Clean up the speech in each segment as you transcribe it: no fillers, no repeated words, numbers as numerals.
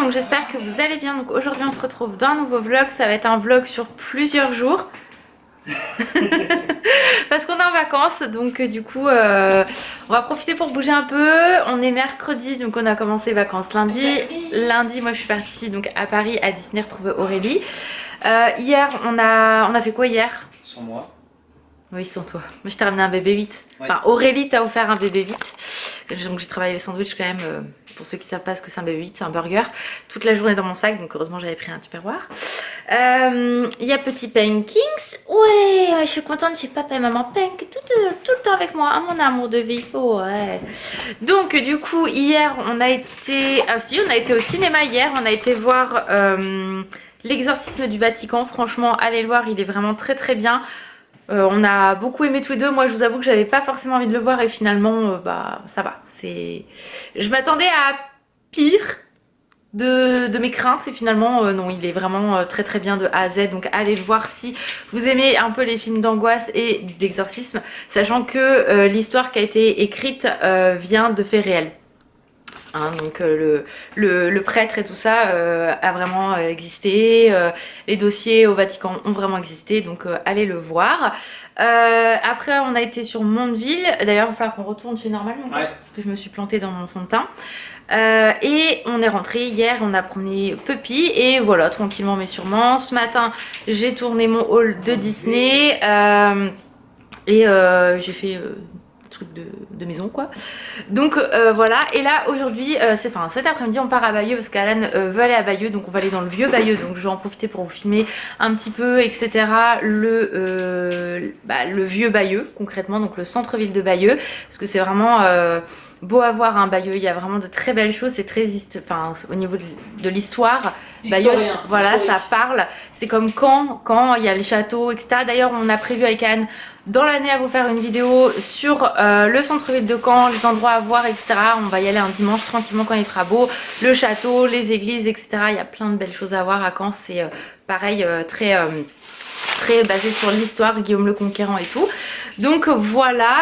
donc j'espère que vous allez bien. Donc aujourd'hui on se retrouve dans un nouveau vlog, ça va être un vlog sur plusieurs jours. Parce qu'on est en vacances, donc du coup on va profiter pour bouger un peu. On est mercredi, donc on a commencé les vacances lundi. Lundi moi je suis partie donc à Paris à Disney retrouver Aurélie. Hier on a fait quoi hier? Sans moi. Oui, sans toi. Moi je t'ai ramené un bébé 8. Ouais. Enfin Aurélie t'a offert un bébé 8. Donc j'ai travaillé les sandwichs quand même. Pour ceux qui savent pas ce que c'est un bébé 8, c'est un burger. Toute la journée dans mon sac, donc heureusement j'avais pris un tupperware. Il y a petit Pankings. Ouais, je suis contente, j'ai papa et maman Pank tout le temps avec moi. Ah, mon amour de vie. Ouais. Donc du coup hier on a été... Ah si, on a été au cinéma hier. On a été voir l'exorcisme du Vatican. Franchement allez le voir, il est vraiment très très bien. On a beaucoup aimé tous les deux. Moi je vous avoue que j'avais pas forcément envie de le voir et finalement bah ça va. Je m'attendais à pire de mes craintes et finalement non, il est vraiment très très bien de A à Z. Donc allez le voir si vous aimez un peu les films d'angoisse et d'exorcisme, sachant que l'histoire qui a été écrite vient de faits réels. Hein, donc le prêtre et tout ça a vraiment existé, les dossiers au Vatican ont vraiment existé, donc allez le voir. Après on a été sur Mondeville, d'ailleurs il va falloir qu'on retourne chez Normal parce que je me suis plantée dans mon fond de teint. Et on est rentré hier, on a promené Puppy et voilà, tranquillement mais sûrement. Ce matin j'ai tourné mon haul de Disney et j'ai fait truc de maison quoi. Donc voilà, et là aujourd'hui cet après-midi on part à Bayeux parce qu'Alan veut aller à Bayeux, donc on va aller dans le vieux Bayeux, donc je vais en profiter pour vous filmer un petit peu etc. Le vieux Bayeux concrètement, donc le centre-ville de Bayeux, parce que c'est vraiment beau à voir, hein, Bayeux, il y a vraiment de très belles choses, c'est très au niveau de l'histoire, Bayeux, voilà, ça parle, c'est comme quand il y a les châteaux etc. D'ailleurs on a prévu avec Anne dans l'année à vous faire une vidéo sur le centre-ville de Caen, les endroits à voir etc. On va y aller un dimanche tranquillement quand il fera beau, le château, les églises etc. Il y a plein de belles choses à voir à Caen, c'est pareil très basé sur l'histoire, Guillaume le Conquérant et tout. Donc voilà,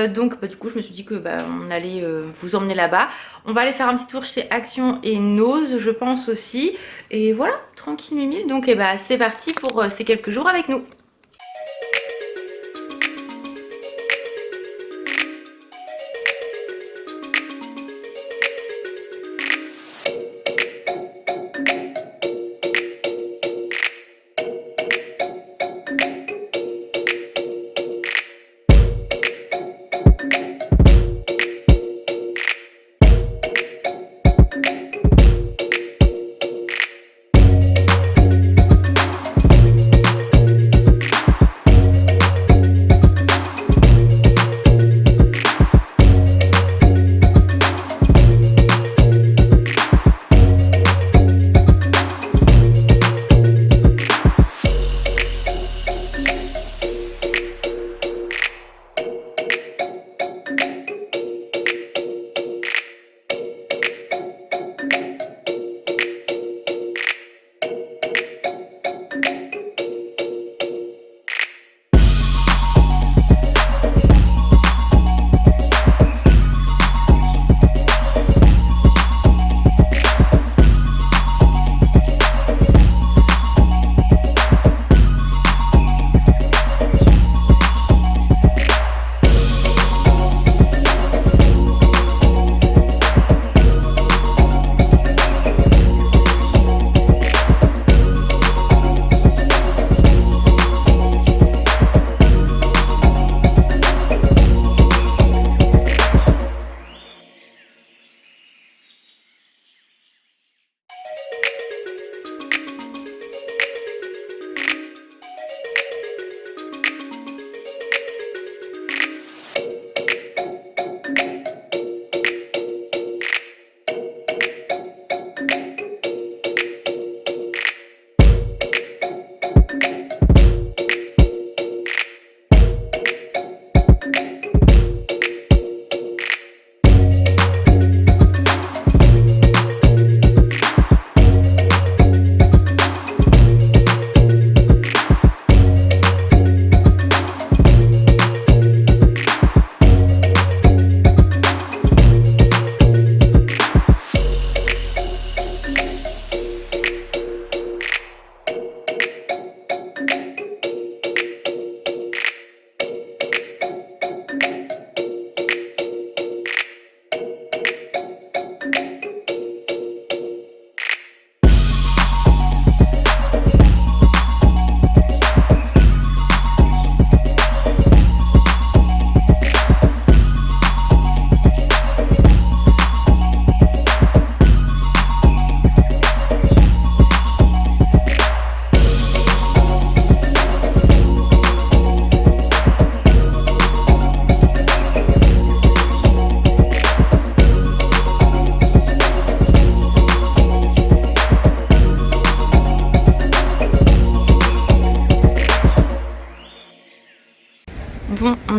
du coup je me suis dit que on allait vous emmener là-bas. On va aller faire un petit tour chez Action et Nose je pense aussi. Et voilà, tranquille mimi. Donc c'est parti pour ces quelques jours avec nous.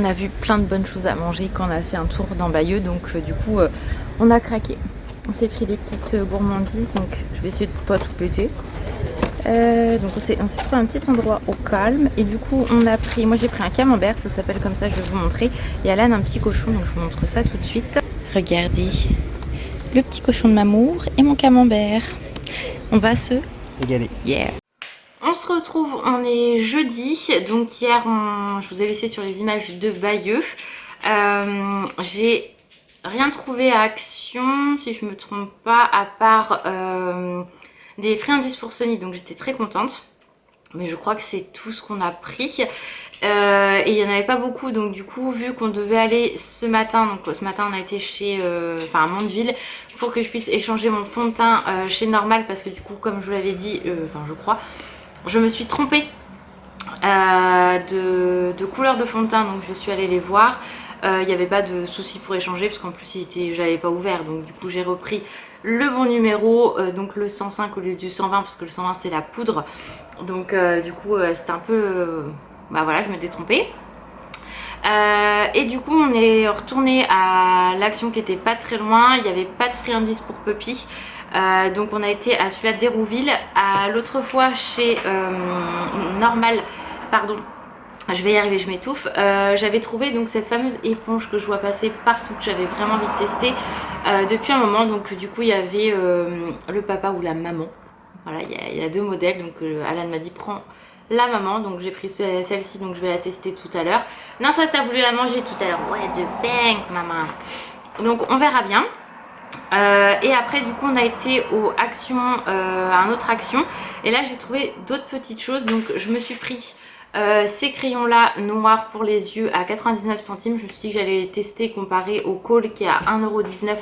a vu plein de bonnes choses à manger quand on a fait un tour dans Bayeux, donc du coup on a craqué. On s'est pris des petites gourmandises, donc je vais essayer de pas tout péter. Donc on s'est trouvé un petit endroit au calme et du coup on a pris, moi j'ai pris un camembert, ça s'appelle comme ça, je vais vous montrer. Et Alan un petit cochon, donc je vous montre ça tout de suite. Regardez, le petit cochon de Mamour et mon camembert. On va se régaler. Yeah. On se retrouve, on est jeudi, donc hier je vous ai laissé sur les images de Bayeux. J'ai rien trouvé à Action, si je me trompe pas, à part des friandises pour Sony, donc j'étais très contente. Mais je crois que c'est tout ce qu'on a pris. Et il n'y en avait pas beaucoup, donc du coup vu qu'on devait aller ce matin, donc ce matin on a été chez à Mondeville pour que je puisse échanger mon fond de teint chez Normal, parce que du coup comme je vous l'avais dit, je crois, je me suis trompée de couleur de fond de teint, donc je suis allée les voir. Il n'y avait pas de souci pour échanger parce qu'en plus j'avais pas ouvert, donc du coup j'ai repris le bon numéro, donc le 105 au lieu du 120 parce que le 120 c'est la poudre, donc du coup c'était un peu bah voilà, je m'étais trompée. Et du coup on est retourné à l'Action qui était pas très loin, il n'y avait pas de friandises pour Puppy. Donc on a été à celui-là d'Hérouville. À l'autre fois chez Normal, pardon, je vais y arriver, je m'étouffe. J'avais trouvé donc cette fameuse éponge que je vois passer partout, que j'avais vraiment envie de tester depuis un moment. Donc du coup il y avait le papa ou la maman. Voilà, il y a deux modèles. Donc Alan m'a dit prends la maman, donc j'ai pris celle-ci, donc je vais la tester tout à l'heure. Non, ça t'as voulu la manger tout à l'heure. Ouais, de bang maman. Donc on verra bien. Et après du coup on a été au Action, à un autre Action, et là j'ai trouvé d'autres petites choses. Donc je me suis pris ces crayons là noirs pour les yeux à 99 centimes. Je me suis dit que j'allais les tester comparé au Kohl qui est à 1,19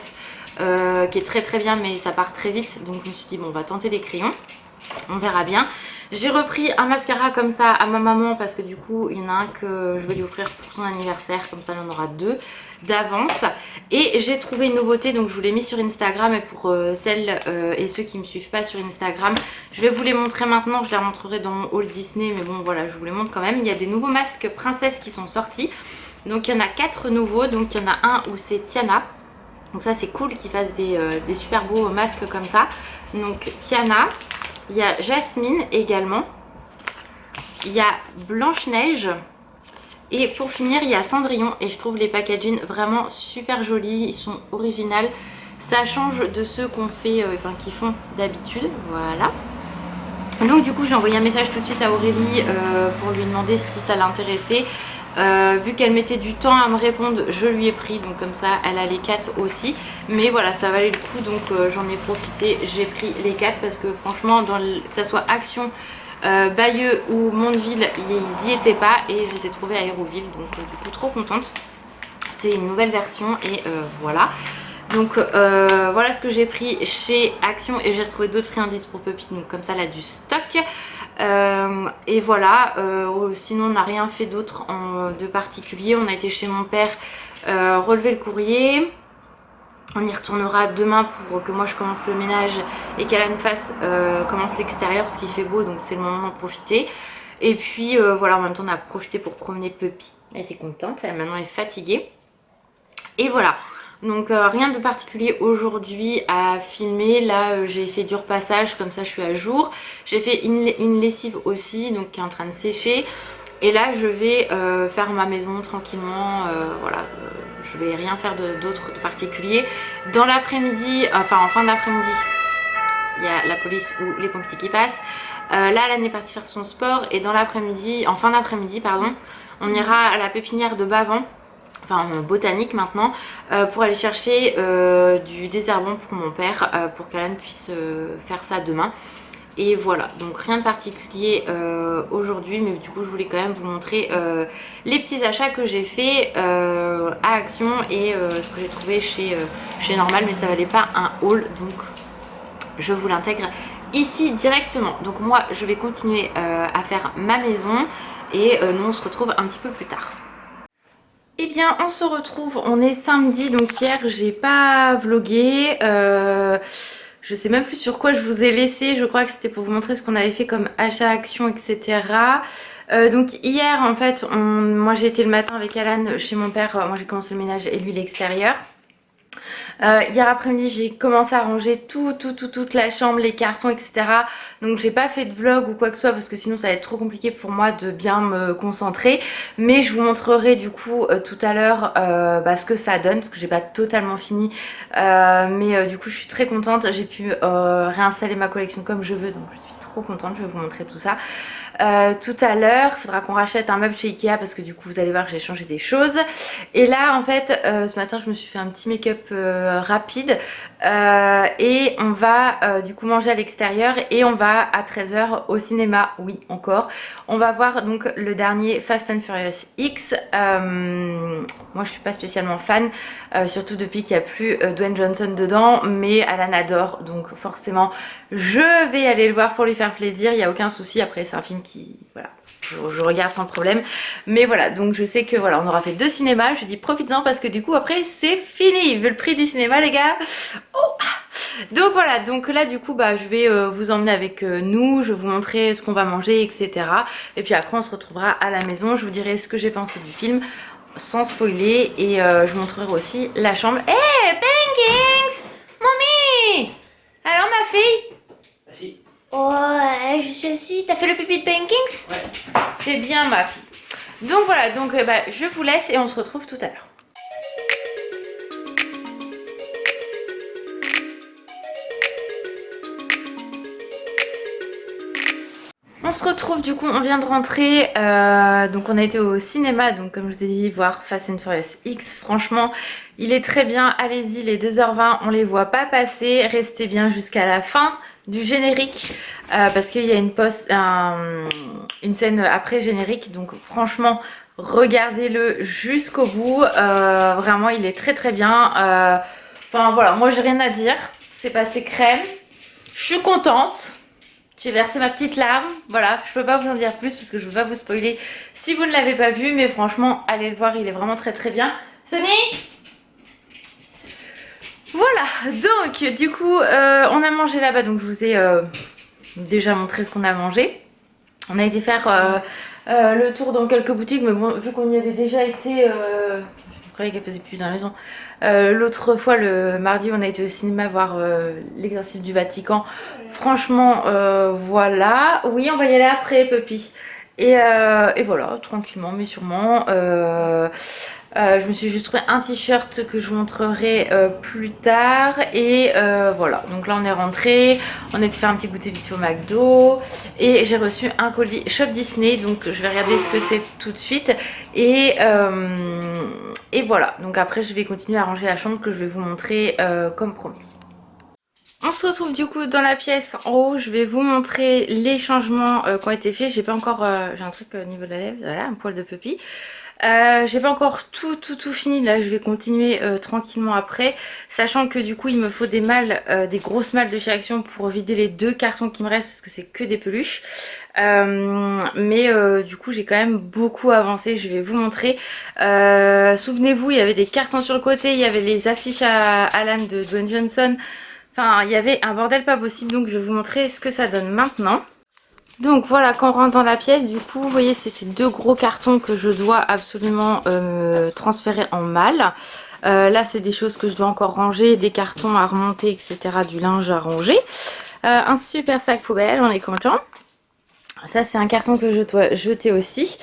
€, qui est très très bien mais ça part très vite, donc je me suis dit bon on va tenter les crayons, on verra bien. J'ai repris un mascara comme ça à ma maman parce que du coup il y en a un que je vais lui offrir pour son anniversaire, comme ça elle en aura deux d'avance. Et j'ai trouvé une nouveauté, donc je vous l'ai mis sur Instagram, et pour celles et ceux qui me suivent pas sur Instagram, je vais vous les montrer maintenant. Je les remontrerai dans mon haul Disney, mais bon voilà, je vous les montre quand même. Il y a des nouveaux masques princesse qui sont sortis, donc il y en a 4 nouveaux. Donc il y en a un où c'est Tiana, donc ça c'est cool qu'ils fassent des super beaux masques comme ça. Donc Tiana, il y a Jasmine également, il y a Blanche-Neige, et pour finir il y a Cendrillon. Et je trouve les packaging vraiment super jolis, ils sont originaux, ça change de ceux qu'on fait, qui font d'habitude, voilà. Donc du coup j'ai envoyé un message tout de suite à Aurélie pour lui demander si ça l'intéressait. Vu qu'elle mettait du temps à me répondre, je lui ai pris, donc comme ça elle a les 4 aussi. Mais voilà, ça valait le coup, donc j'en ai profité, j'ai pris les 4 parce que franchement que ça soit Action, Bayeux ou Mondeville, ils y étaient pas, et je les ai trouvés à Hérouville, donc du coup trop contente. C'est une nouvelle version et voilà. Donc voilà ce que j'ai pris chez Action, et j'ai retrouvé d'autres friandises pour Puppy, donc comme ça elle a du stock. Et voilà, sinon on n'a rien fait d'autre de particulier. On a été chez mon père relever le courrier. On y retournera demain pour que moi je commence le ménage et qu'Alan commence l'extérieur parce qu'il fait beau, donc c'est le moment d'en profiter. Et puis voilà, en même temps on a profité pour promener Puppy. Elle était contente, elle maintenant est fatiguée. Et voilà. Donc rien de particulier aujourd'hui à filmer. Là j'ai fait du repassage, comme ça je suis à jour. J'ai fait une lessive aussi, donc qui est en train de sécher. Et là je vais faire ma maison tranquillement, voilà, je vais rien faire d'autre de particulier. Dans l'après-midi, enfin en fin d'après-midi, il y a la police ou les pompiers qui passent. Là elle est partie faire son sport, et dans l'après-midi, en fin d'après-midi pardon, on ira à la pépinière de Bavent, enfin en botanique maintenant, pour aller chercher du désherbant pour mon père, pour qu'Alan puisse faire ça demain. Et voilà, donc rien de particulier aujourd'hui, mais du coup je voulais quand même vous montrer les petits achats que j'ai fait à Action, et ce que j'ai trouvé chez Normal, mais ça valait pas un haul, donc je vous l'intègre ici directement. Donc moi je vais continuer à faire ma maison, et nous on se retrouve un petit peu plus tard. Eh bien on se retrouve, on est samedi, donc hier j'ai pas vlogué. Je sais même plus sur quoi je vous ai laissé. Je crois que c'était pour vous montrer ce qu'on avait fait comme achat, action, etc. Donc hier en fait, moi j'ai été le matin avec Alan chez mon père. Moi j'ai commencé le ménage et lui l'extérieur. Hier après-midi j'ai commencé à ranger toute la chambre, les cartons, etc. Donc j'ai pas fait de vlog ou quoi que ce soit parce que sinon ça va être trop compliqué pour moi de bien me concentrer. Mais je vous montrerai du coup tout à l'heure ce que ça donne parce que j'ai pas totalement fini. Mais du coup je suis très contente, j'ai pu réinstaller ma collection comme je veux, donc je suis trop contente, je vais vous montrer tout ça. Tout à l'heure, il faudra qu'on rachète un meuble chez Ikea parce que du coup vous allez voir que j'ai changé des choses. Et là en fait ce matin je me suis fait un petit make-up rapide et on va du coup manger à l'extérieur et on va à 13h au cinéma, oui encore. On va voir donc le dernier Fast and Furious X. Moi je suis pas spécialement fan, surtout depuis qu'il n'y a plus Dwayne Johnson dedans, mais Alan adore donc forcément je vais aller le voir pour lui faire plaisir, il n'y a aucun souci. Après c'est un film qui, voilà, je regarde sans problème. Mais voilà, donc je sais que voilà, on aura fait 2 cinémas. Je dis profites-en parce que du coup après c'est fini. Vu le prix du cinéma les gars. Oh, donc voilà, donc là du coup je vais vous emmener avec nous. Je vais vous montrer ce qu'on va manger, etc. Et puis après on se retrouvera à la maison. Je vous dirai ce que j'ai pensé du film sans spoiler. Et je vous montrerai aussi la chambre. Hey Pancakes, Mommy. Alors ma fille? Si. Oh, je suis aussi. T'as fait le pipi de Pancakes? Ouais. C'est bien ma fille. Donc voilà, donc je vous laisse et on se retrouve tout à l'heure. On se retrouve du coup, on vient de rentrer, donc on a été au cinéma, donc comme je vous ai dit, voir Fast and Furious X. Franchement, il est très bien, allez-y, les 2h20, on les voit pas passer, restez bien jusqu'à la fin du générique, parce qu'il y a une scène après générique, donc franchement, regardez-le jusqu'au bout, vraiment il est très très bien. Enfin voilà, moi j'ai rien à dire, c'est passé crème, je suis contente. J'ai versé ma petite larme, voilà, je peux pas vous en dire plus parce que je veux pas vous spoiler si vous ne l'avez pas vu, mais franchement, allez le voir, il est vraiment très très bien. Sonny? Voilà, donc du coup, on a mangé là-bas, donc je vous ai déjà montré ce qu'on a mangé. On a été faire le tour dans quelques boutiques, mais bon, vu qu'on y avait déjà été, je croyais qu'elle faisait plus dans la maison. L'autre fois, le mardi, on a été au cinéma voir l'exorcisme du Vatican. Franchement, voilà. Oui, on va y aller après, Puppy. Et voilà, tranquillement, mais sûrement. Je me suis juste trouvé un t-shirt que je vous montrerai plus tard. Et voilà, donc là on est rentré. On a été faire un petit goûter vite fait au McDo. Et j'ai reçu un colis Shop Disney. Donc je vais regarder ce que c'est tout de suite. Et voilà, donc après je vais continuer à ranger la chambre que je vais vous montrer comme promis. On se retrouve du coup dans la pièce en haut, je vais vous montrer les changements qui ont été faits. J'ai pas encore, j'ai un truc au niveau de la lèvre, voilà, un poil de Puppy. J'ai pas encore tout fini, là je vais continuer tranquillement après, sachant que du coup il me faut des malles, des grosses malles de chez Action pour vider les 2 cartons qui me restent parce que c'est que des peluches. Mais du coup j'ai quand même beaucoup avancé, je vais vous montrer. Souvenez-vous, il y avait des cartons sur le côté, il y avait les affiches à Alan de Dwayne Johnson. Enfin, il y avait un bordel pas possible, donc je vais vous montrer ce que ça donne maintenant. Donc voilà, quand on rentre dans la pièce, du coup, vous voyez, c'est ces 2 gros cartons que je dois absolument transférer en malle. Là, c'est des choses que je dois encore ranger, des cartons à remonter, etc., du linge à ranger. Un super sac poubelle, on est content. Ça, c'est un carton que je dois jeter aussi.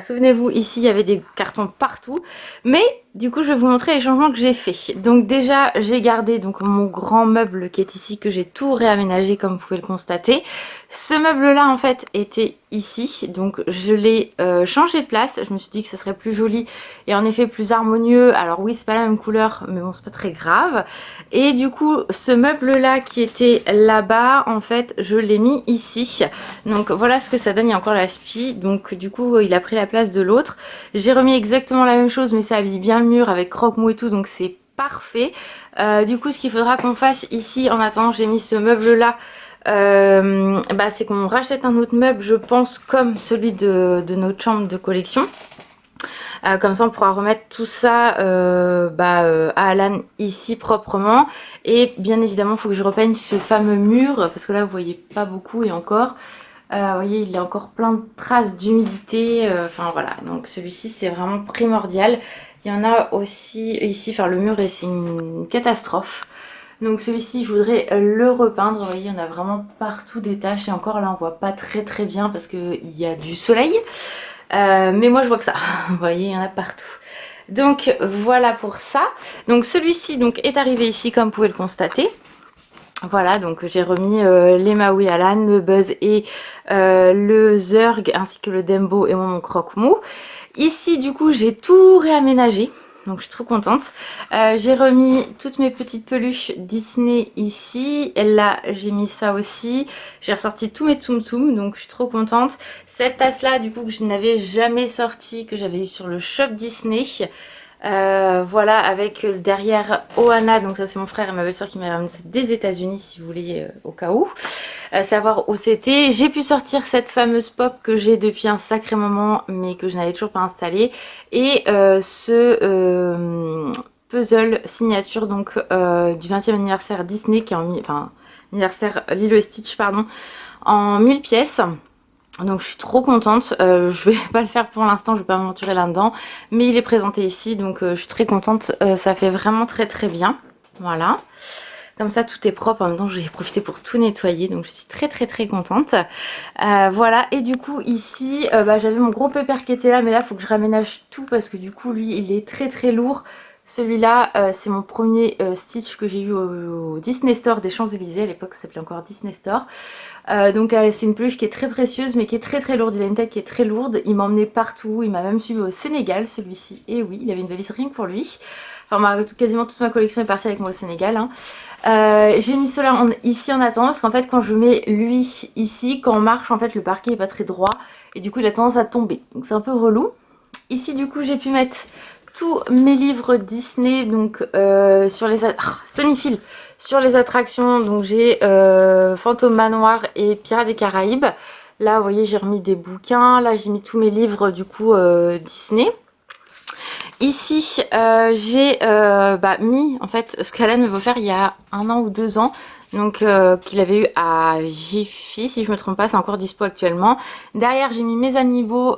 Souvenez-vous, ici, il y avait des cartons partout. Mais du coup, je vais vous montrer les changements que j'ai fait. Donc déjà, j'ai gardé donc mon grand meuble qui est ici, que j'ai tout réaménagé comme vous pouvez le constater. Ce meuble-là, en fait, était ici. Donc je l'ai changé de place. Je me suis dit que ça serait plus joli et en effet plus harmonieux. Alors oui, c'est pas la même couleur, mais bon, c'est pas très grave. Et du coup, ce meuble-là qui était là-bas, en fait, je l'ai mis ici. Donc voilà ce que ça donne. Il y a encore la spie. Donc du coup, il a pris la place de l'autre. J'ai remis exactement la même chose, mais ça habille bien le mur avec croque-mou et tout, donc c'est parfait. Du coup, ce qu'il faudra qu'on fasse ici, en attendant, j'ai mis ce meuble-là. C'est qu'on rachète un autre meuble, je pense, comme celui de notre chambre de collection. Comme ça on pourra remettre tout ça à Alan ici proprement. Et bien évidemment il faut que je repeigne ce fameux mur parce que là vous voyez pas beaucoup et encore. Vous voyez il y a encore plein de traces d'humidité. Enfin voilà, donc celui-ci c'est vraiment primordial. Il y en a aussi ici, enfin le mur c'est une catastrophe. Donc celui-ci je voudrais le repeindre, vous voyez il y en a vraiment partout des taches et encore là on voit pas très bien parce qu'il y a du soleil. Mais moi je vois que ça, vous voyez il y en a partout. Donc voilà pour ça. Donc celui-ci donc est arrivé ici comme vous pouvez le constater. Voilà, donc j'ai remis les Maui Alan, le Buzz et le Zurg ainsi que le Dembo et mon croque-mou. Ici du coup j'ai tout réaménagé. Donc je suis trop contente. J'ai remis toutes mes petites peluches Disney ici. Et là j'ai mis ça aussi. J'ai ressorti tous mes Tsum Tsum. Donc je suis trop contente. Cette tasse là du coup que je n'avais jamais sortie. Que j'avais eu sur le shop Disney. Voilà avec derrière Ohana. Donc ça c'est mon frère et ma belle-soeur qui m'a ramené des États-Unis si vous voulez au cas où. Savoir où c'était. J'ai pu sortir cette fameuse pop que j'ai depuis un sacré moment mais que je n'avais toujours pas installée. Et ce puzzle signature donc du 20e anniversaire Disney qui est enfin anniversaire Lilo et Stitch pardon en 1000 pièces. Donc je suis trop contente, je vais pas le faire pour l'instant, je vais pas m'aventurer là-dedans, mais il est présenté ici donc je suis très contente, ça fait vraiment très bien, voilà. Comme ça tout est propre, en même temps j'ai profité pour tout nettoyer donc je suis très contente. Voilà et du coup ici j'avais mon gros pépère qui était là mais là il faut que je raménage tout parce que du coup lui il est très lourd. Celui-là c'est mon premier Stitch que j'ai eu au Disney Store des Champs-Élysées, à l'époque ça s'appelait encore Disney Store. Donc c'est une peluche qui est très précieuse mais qui est très lourde, il a une tête qui est très lourde, il m'a emmené partout, il m'a même suivi au Sénégal celui-ci, et oui il avait une valise rien que pour lui. Enfin quasiment toute ma collection est partie avec moi au Sénégal hein. J'ai mis cela ici en attendant parce qu'en fait quand je mets lui ici, quand on marche en fait le parquet est pas très droit et du coup il a tendance à tomber, donc c'est un peu relou. Ici du coup j'ai pu mettre tous mes livres Disney donc sur les Sunnyfield, sur les attractions. Donc j'ai Fantôme Manoir et Pirates des Caraïbes. Là vous voyez j'ai remis des bouquins, là j'ai mis tous mes livres du coup Disney. Ici j'ai mis en fait ce qu'Alan m'avait offert il y a 1 an ou 2 ans. Donc qu'il avait eu à Jiffy si je me trompe pas, c'est encore dispo actuellement. Derrière j'ai mis mes amiibo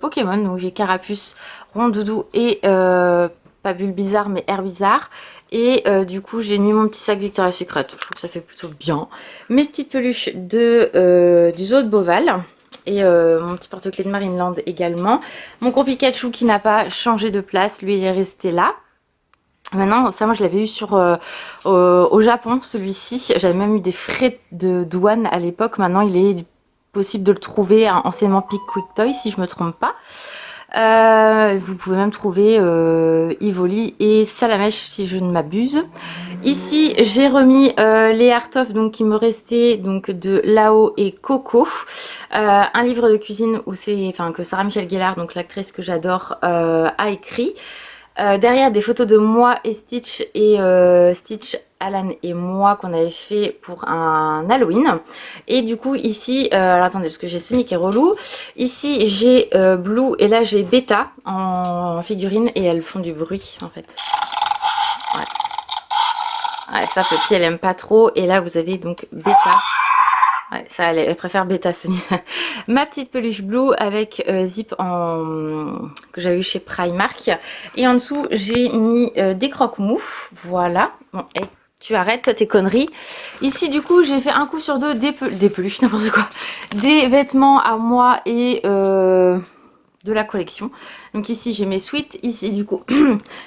Pokémon, donc j'ai Carapuce, Rondoudou et pas Bulbizarre mais Herbizarre. Et du coup j'ai mis mon petit sac Victoria's Secret, je trouve que ça fait plutôt bien. Mes petites peluches du zoo de Beauval. Et mon petit porte-clés de Marineland également. Mon gros Pikachu qui n'a pas changé de place, lui il est resté là. Maintenant, ça moi je l'avais eu au Japon, celui-ci. J'avais même eu des frais de douane à l'époque. Maintenant il est possible de le trouver anciennement Pick Quick Toy si je me trompe pas. Vous pouvez même trouver Ivoli et Salamèche si je ne m'abuse. Ici j'ai remis les Art of donc qui me restaient donc de Lao et Coco. Un livre de cuisine où que Sarah Michelle Gellar, donc l'actrice que j'adore, a écrit. Derrière des photos de moi et Stitch Stitch, Alan et moi qu'on avait fait pour un Halloween. Et du coup ici, alors attendez parce que j'ai Sonic et relou. Ici j'ai Blue et là j'ai Beta en figurine et elles font du bruit en fait. Ouais, ça Petit elle aime pas trop et là vous avez donc Beta. Ouais, ça elle préfère Beta Sony. Ma petite peluche Blue avec zip que j'avais eu chez Primark. Et en dessous j'ai mis des croque-mou. Voilà. Bon, et tu arrêtes tes conneries. Ici du coup j'ai fait un coup sur deux des peluches, n'importe quoi. Des vêtements à moi et de la collection. Donc ici j'ai mes suites. Ici du coup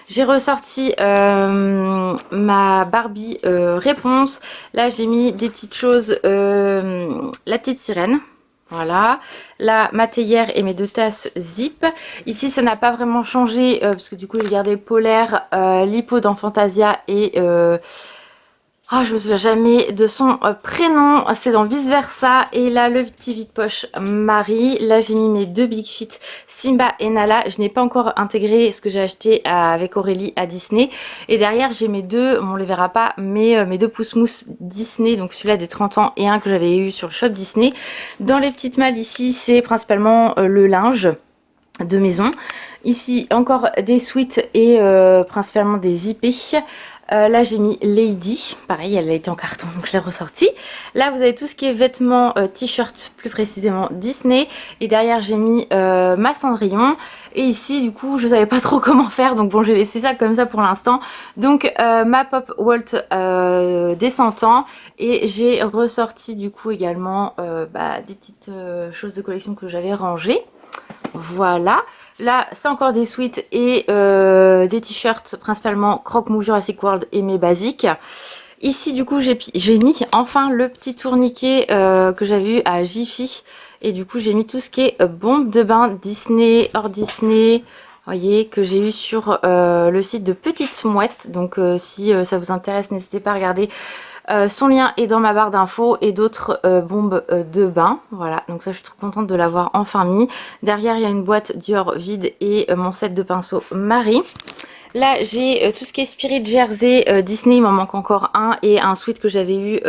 j'ai ressorti ma Barbie réponse. Là j'ai mis des petites choses, la petite sirène. Voilà, là ma théière et mes 2 tasses zip. Ici ça n'a pas vraiment changé parce que du coup j'ai gardé Polaire, Lipo dans Fantasia et je me souviens jamais de son prénom, c'est dans Vice Versa. Et là le petit vide-poche Marie. Là j'ai mis mes 2 Big Fit Simba et Nala. Je n'ai pas encore intégré ce que j'ai acheté avec Aurélie à Disney. Et derrière j'ai mes 2, on les verra pas, mais mes 2 pouces-mousse Disney. Donc celui-là des 30 ans et un que j'avais eu sur le shop Disney. Dans les petites malles ici c'est principalement le linge. de maison. Ici encore des sweats et principalement des zippés. Là j'ai mis Lady, pareil elle a été en carton donc je l'ai ressorti. Là vous avez tout ce qui est vêtements, t-shirt plus précisément Disney, et derrière j'ai mis ma Cendrillon. Et ici du coup je savais pas trop comment faire, donc bon j'ai laissé ça comme ça pour l'instant. Donc ma Pop Walt des 100 ans, et j'ai ressorti du coup également des petites choses de collection que j'avais rangées. Voilà. Là, c'est encore des sweats et des t-shirts, principalement Croque-Mou, Jurassic World et mes basiques. Ici, du coup, j'ai mis enfin le petit tourniquet que j'avais eu à Jiffy. Et du coup, j'ai mis tout ce qui est bombe de bain Disney, hors Disney, vous voyez, que j'ai eu sur le site de Petite Mouette. Donc, si ça vous intéresse, n'hésitez pas à regarder. Son lien est dans ma barre d'infos, et d'autres bombes de bain. Voilà, donc ça je suis trop contente de l'avoir enfin mis. Derrière il y a une boîte Dior vide et mon set de pinceaux Marie. Là j'ai tout ce qui est Spirit Jersey Disney, il m'en manque encore un, et un sweat que j'avais eu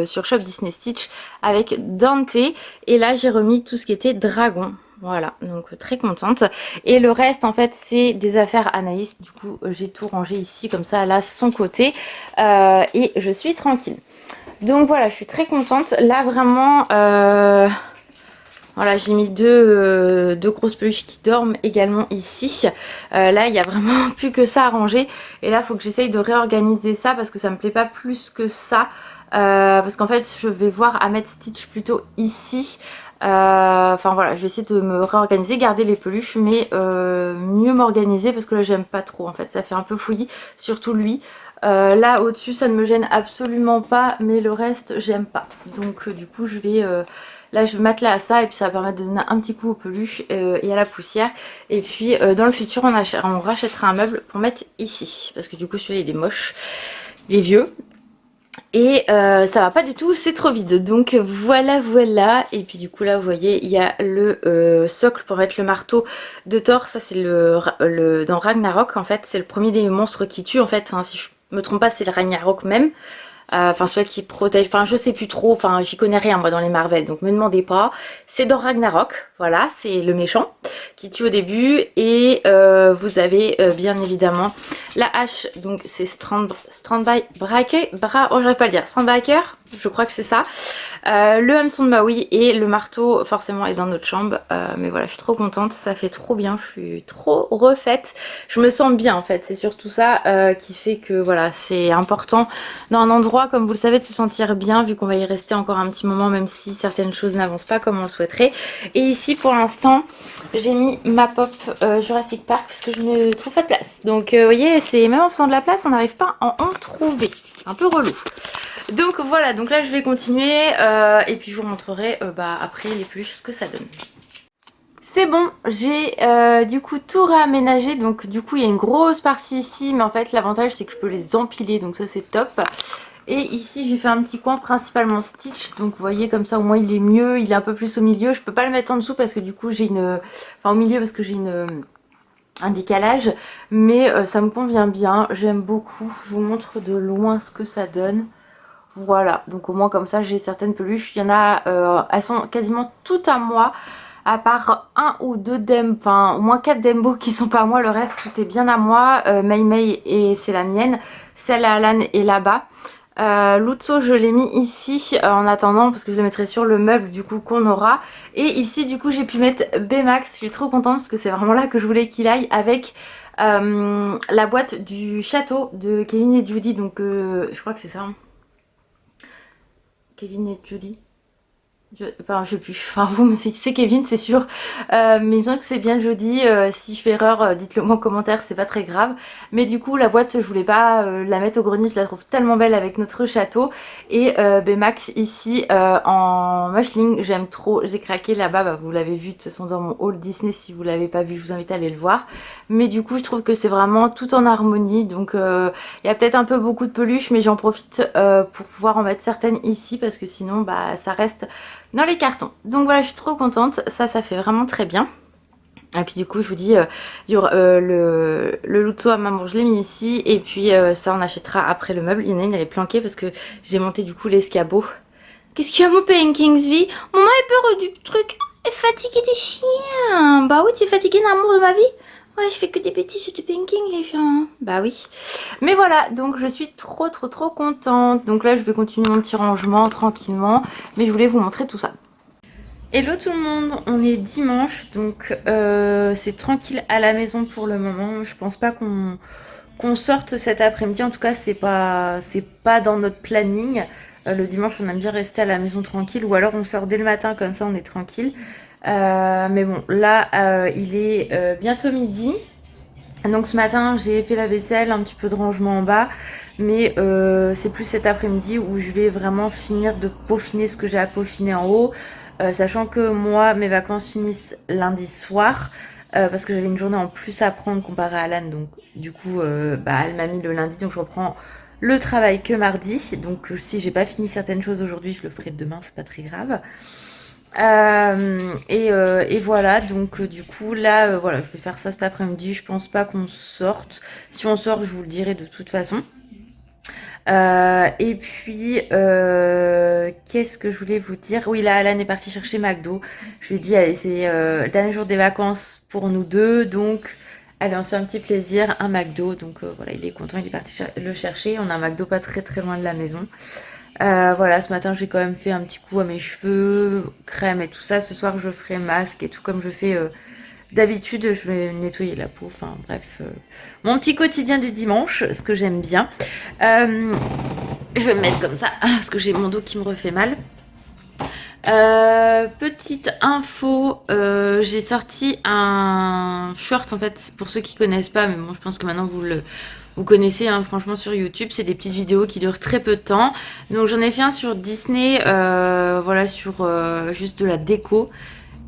sur Shop Disney Stitch avec Dante. Et là j'ai remis tout ce qui était dragon. Voilà, donc très contente. Et le reste en fait c'est des affaires Anaïs. Du coup j'ai tout rangé ici comme ça, là son côté, et je suis tranquille. Donc voilà, je suis très contente. Là vraiment, voilà, j'ai mis deux grosses peluches qui dorment également ici. Là il n'y a vraiment plus que ça à ranger. Et là il faut que j'essaye de réorganiser ça parce que ça me plaît pas plus que ça. Parce qu'en fait je vais voir à mettre Stitch plutôt ici. Enfin voilà, je vais essayer de me réorganiser, garder les peluches, mais mieux m'organiser parce que là j'aime pas trop en fait, ça fait un peu fouillis, surtout lui. Là au-dessus ça ne me gêne absolument pas, mais le reste j'aime pas. Donc du coup je vais... là je vais m'atteler à ça, et puis ça va permettre de donner un petit coup aux peluches et à la poussière. Et puis dans le futur on rachètera un meuble pour mettre ici, parce que du coup celui-là il est moche, il est vieux. Et ça va pas du tout, c'est trop vide. Donc voilà, voilà. Et puis du coup là vous voyez il y a le socle pour mettre le marteau de Thor. Ça c'est dans Ragnarok en fait. C'est le premier des monstres qui tue en fait, hein, si je me trompe pas c'est le Ragnarok même. Enfin celui qui protège, enfin je sais plus trop, enfin j'y connais rien moi dans les Marvel, donc me demandez pas. C'est dans Ragnarok, voilà, c'est le méchant qui tue au début. Et vous avez bien évidemment la hache, donc c'est Strandbreaker, oh j'arrive pas à le dire, Strandbreaker, je crois que c'est ça. Le hameçon de Maui, et le marteau forcément est dans notre chambre. Mais voilà, je suis trop contente, ça fait trop bien, je suis trop refaite. Je me sens bien en fait, c'est surtout ça qui fait que voilà, c'est important dans un endroit comme vous le savez de se sentir bien, vu qu'on va y rester encore un petit moment, même si certaines choses n'avancent pas comme on le souhaiterait. Et ici pour l'instant j'ai mis ma pop Jurassic Park parce que je ne trouve pas de place. Donc vous voyez, c'est même en faisant de la place on n'arrive pas à en trouver, un peu relou. Donc voilà, donc là je vais continuer et puis je vous montrerai après les peluches ce que ça donne. C'est bon, j'ai du coup tout réaménagé, donc du coup il y a une grosse partie ici, mais en fait l'avantage c'est que je peux les empiler, donc ça c'est top. Et ici j'ai fait un petit coin principalement Stitch, donc vous voyez comme ça au moins il est mieux, il est un peu plus au milieu. Je peux pas le mettre en dessous parce que du coup j'ai une... Enfin au milieu parce que j'ai un décalage, mais ça me convient bien, j'aime beaucoup. Je vous montre de loin ce que ça donne. Voilà, donc au moins comme ça j'ai certaines peluches. Il y en a, elles sont quasiment toutes à moi, à part un ou deux Dembo, enfin au moins 4 Dembo qui sont pas à moi, le reste tout est bien à moi. Mei Mei et c'est la mienne, celle à Alan est là-bas. Lutzo je l'ai mis ici en attendant parce que je le mettrai sur le meuble du coup qu'on aura. Et ici du coup j'ai pu mettre Baymax, je suis trop contente parce que c'est vraiment là que je voulais qu'il aille, avec la boîte du château de Kevin et Judy, donc je crois que c'est ça hein. Kevin et Judy. Enfin, je sais plus. Enfin, vous me dites, c'est Kevin, c'est sûr. Mais il me semble que c'est bien Jodie. Si je fais erreur, dites-le moi en commentaire, c'est pas très grave. Mais du coup, la boîte, je voulais pas la mettre au grenier. Je la trouve tellement belle avec notre château. Et Baymax ici en Mushling, j'aime trop. J'ai craqué là-bas. Vous l'avez vu de toute façon dans mon haul Disney. Si vous l'avez pas vu, je vous invite à aller le voir. Mais du coup, je trouve que c'est vraiment tout en harmonie. Donc, il y a peut-être un peu beaucoup de peluches, mais j'en profite pour pouvoir en mettre certaines ici parce que sinon, ça reste dans les cartons. Donc voilà, je suis trop contente, ça fait vraiment très bien. Et puis du coup je vous dis, il y aura, le Lutzo à maman, je l'ai mis ici, et puis ça on achètera après le meuble. Il y en a une, elle est planquée parce que j'ai monté du coup l'escabeau. Qu'est-ce qu'il y a mon Pain Kingsville? Maman a peur du truc. Et fatigué des chiens. Bah oui, tu es fatigué d'amour de ma vie. Ouais, je fais que des bêtises sur du banking, les gens. Bah oui. Mais voilà, donc je suis trop contente. Donc là, je vais continuer mon petit rangement tranquillement. Mais je voulais vous montrer tout ça. Hello tout le monde, on est dimanche, donc c'est tranquille à la maison pour le moment. Je pense pas qu'on sorte cet après-midi, en tout cas c'est pas dans notre planning. Le dimanche on aime bien rester à la maison tranquille, ou alors on sort dès le matin, comme ça on est tranquille. Mais bon, là il est bientôt midi. Donc ce matin j'ai fait la vaisselle, un petit peu de rangement en bas. Mais c'est plus cet après-midi où je vais vraiment finir de peaufiner ce que j'ai à peaufiner en haut. Sachant que moi, mes vacances finissent lundi soir, parce que j'avais une journée en plus à prendre comparé à Alan. Donc du coup, elle m'a mis le lundi, donc je reprends le travail que mardi. Donc si j'ai pas fini certaines choses aujourd'hui, je le ferai demain, c'est pas très grave. Et voilà, donc du coup là, voilà, je vais faire ça cet après-midi. Je pense pas qu'on sorte. Si on sort, je vous le dirai de toute façon. Et puis, qu'est-ce que je voulais vous dire? Oui, là, Alan est parti chercher McDo. Je lui ai dit, allez, c'est le dernier jour des vacances pour nous deux. Donc, allez, on se fait un petit plaisir, un McDo. Donc, voilà, il est content, il est parti le chercher. On a un McDo pas très loin de la maison. Voilà, ce matin, j'ai quand même fait un petit coup à mes cheveux, crème et tout ça. Ce soir, je ferai masque et tout comme je fais d'habitude. Je vais nettoyer la peau. Enfin, bref, mon petit quotidien du dimanche, ce que j'aime bien. Je vais me mettre comme ça parce que j'ai mon dos qui me refait mal. Petite info, j'ai sorti un short en fait pour ceux qui connaissent pas, mais bon je pense que maintenant vous connaissez hein, franchement sur YouTube, c'est des petites vidéos qui durent très peu de temps. Donc j'en ai fait un sur Disney, voilà sur juste de la déco.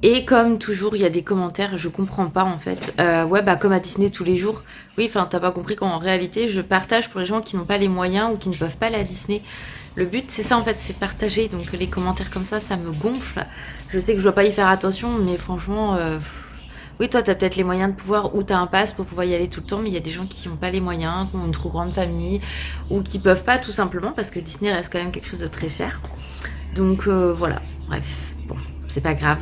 Et comme toujours, il y a des commentaires, je comprends pas en fait. Ouais, bah comme à Disney tous les jours. Oui, enfin, t'as pas compris qu'en réalité, je partage pour les gens qui n'ont pas les moyens ou qui ne peuvent pas aller à Disney. Le but, c'est ça en fait, c'est de partager. Donc les commentaires comme ça me gonfle. Je sais que je dois pas y faire attention, mais franchement, oui, toi, t'as peut-être les moyens de pouvoir, ou t'as un pass pour pouvoir y aller tout le temps, mais il y a des gens qui n'ont pas les moyens, qui ont une trop grande famille, ou qui peuvent pas tout simplement, parce que Disney reste quand même quelque chose de très cher. Donc voilà, bref, bon, c'est pas grave.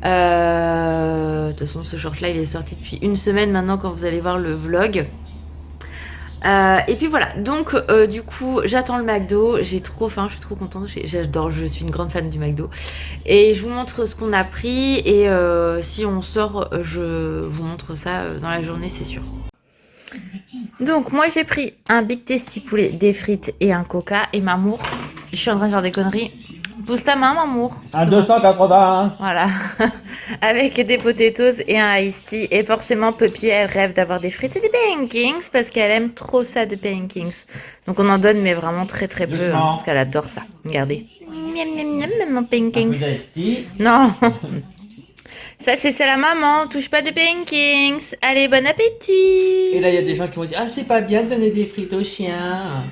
De toute façon, ce short là il est sorti depuis une semaine maintenant quand vous allez voir le vlog. Et puis voilà, donc du coup j'attends le McDo, j'ai trop faim, je suis trop contente, j'adore, je suis une grande fan du McDo. Et je vous montre ce qu'on a pris et si on sort, je vous montre ça dans la journée, c'est sûr. Donc moi j'ai pris un Big Tasty poulet, des frites et un coca. Et Mamour, je suis en train de faire des conneries. Pousse ta main, Mamour. Un 280. Voilà. Avec des potatoes et un iced tea. Et forcément, Puppy, elle rêve d'avoir des frites et des pancakes parce qu'elle aime trop ça de pancakes. Donc on en donne, mais vraiment très peu, hein, parce qu'elle adore ça. Regardez. Miam, miam, miam, miam, mon pancakes. Non. Ça, c'est la maman. Touche pas de pancakes. Allez, bon appétit. Et là, il y a des gens qui vont dire, ah, c'est pas bien de donner des frites aux chiens.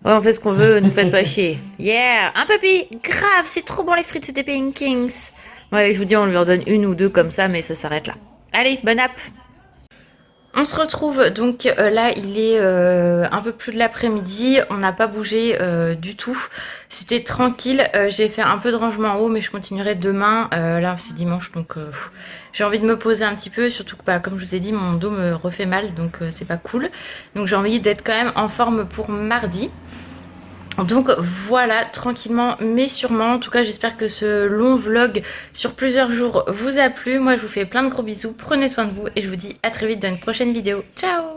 Ouais, on fait ce qu'on veut, nous faites pas chier. Yeah, un Puppy, grave, c'est trop bon les frites de pancakes. Ouais, je vous dis, on lui en donne une ou deux comme ça, mais ça s'arrête là. Allez, bon app. On se retrouve, donc là, il est un peu plus de l'après-midi. On n'a pas bougé du tout. C'était tranquille. J'ai fait un peu de rangement en haut, mais je continuerai demain. Là, c'est dimanche, donc j'ai envie de me poser un petit peu. Surtout que, bah, comme je vous ai dit, mon dos me refait mal, donc c'est pas cool. Donc j'ai envie d'être quand même en forme pour mardi. Donc voilà, tranquillement mais sûrement. En tout cas, j'espère que ce long vlog sur plusieurs jours vous a plu. Moi, je vous fais plein de gros bisous. Prenez soin de vous et je vous dis à très vite dans une prochaine vidéo. Ciao!